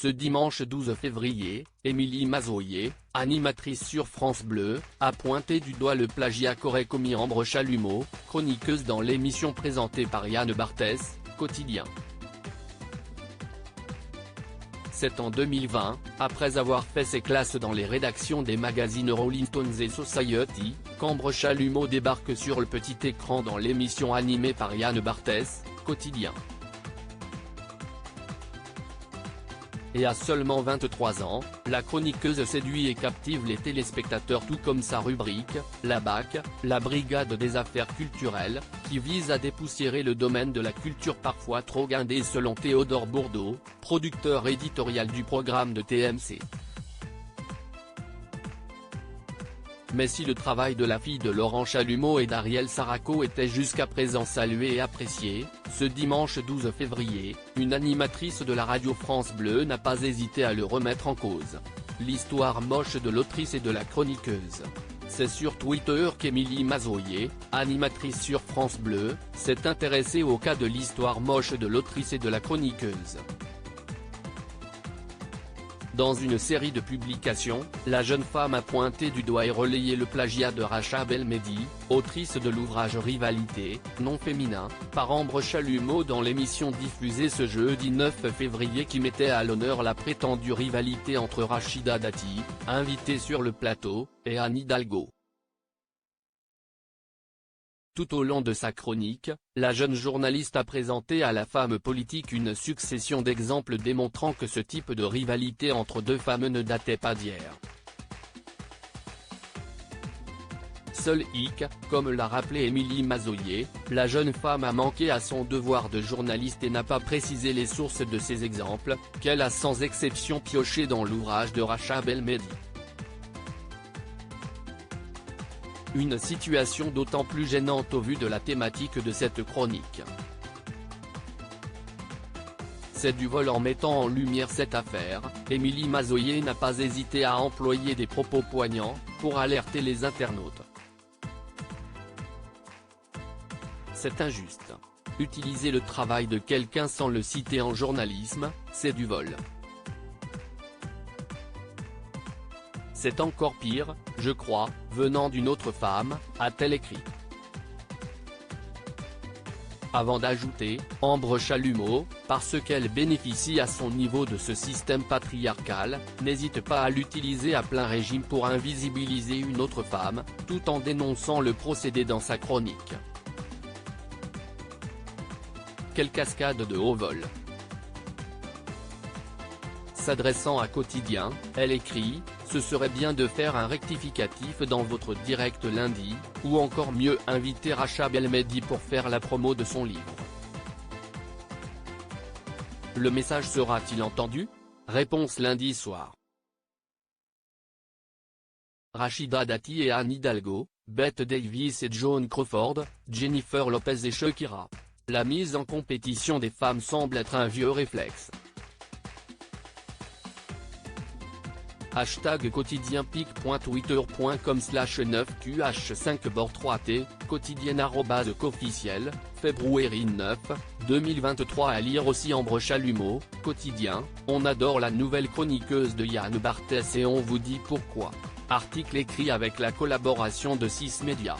Ce dimanche 12 février, Émilie Mazoyer, animatrice sur France Bleu, a pointé du doigt le plagiat qu'aurait commis Ambre Chalumeau, chroniqueuse dans l'émission présentée par Yann Barthès, Quotidien. C'est en 2020, après avoir fait ses classes dans les rédactions des magazines Rolling Stones et Society, qu'Ambre Chalumeau débarque sur le petit écran dans l'émission animée par Yann Barthès, Quotidien. Et à seulement 23 ans, la chroniqueuse séduit et captive les téléspectateurs tout comme sa rubrique, la BAC, la Brigade des affaires culturelles, qui vise à dépoussiérer le domaine de la culture parfois trop guindé selon Théodore Bourdeau, producteur éditorial du programme de TMC. Mais si le travail de la fille de Laurent Chalumeau et d'Ariel Saraco était jusqu'à présent salué et apprécié, ce dimanche 12 février, une animatrice de la radio France Bleu n'a pas hésité à le remettre en cause. L'histoire moche de l'autrice et de la chroniqueuse. C'est sur Twitter qu'Émilie Mazoyer, animatrice sur France Bleu, s'est intéressée au cas de l'histoire moche de l'autrice et de la chroniqueuse. Dans une série de publications, la jeune femme a pointé du doigt et relayé le plagiat de Racha Belmedi, autrice de l'ouvrage Rivalité, non féminin, par Ambre Chalumeau dans l'émission diffusée ce jeudi 9 février qui mettait à l'honneur la prétendue rivalité entre Rachida Dati, invitée sur le plateau, et Anne Hidalgo. Tout au long de sa chronique, la jeune journaliste a présenté à la femme politique une succession d'exemples démontrant que ce type de rivalité entre deux femmes ne datait pas d'hier. Seul hic, comme l'a rappelé Émilie Mazoyer, la jeune femme a manqué à son devoir de journaliste et n'a pas précisé les sources de ces exemples, qu'elle a sans exception pioché dans l'ouvrage de Racha Belmedi. Une situation d'autant plus gênante au vu de la thématique de cette chronique. C'est du vol. En mettant en lumière cette affaire, Émilie Mazoyer n'a pas hésité à employer des propos poignants, pour alerter les internautes. C'est injuste. Utiliser le travail de quelqu'un sans le citer en journalisme, c'est du vol. C'est encore pire, je crois, venant d'une autre femme, a-t-elle écrit. Avant d'ajouter, Ambre Chalumeau, parce qu'elle bénéficie à son niveau de ce système patriarcal, n'hésite pas à l'utiliser à plein régime pour invisibiliser une autre femme, tout en dénonçant le procédé dans sa chronique. Quelle cascade de haut vol. S'adressant à Quotidien, elle écrit « Ce serait bien de faire un rectificatif dans votre direct lundi, ou encore mieux inviter Racha Belmedi pour faire la promo de son livre. » Le message sera-t-il entendu? Réponse lundi soir. Rachida Dati et Anne Hidalgo, Bette Davis et Joan Crawford, Jennifer Lopez et Shakira. La mise en compétition des femmes semble être un vieux réflexe. Hashtag quotidien pic.twitter.com/9QH5bord3t, quotidienne @qu'officiel, février 9, 2023. À lire aussi Ambre Chalumeau, Quotidien, on adore la nouvelle chroniqueuse de Yann Barthès et on vous dit pourquoi. Article écrit avec la collaboration de 6 médias.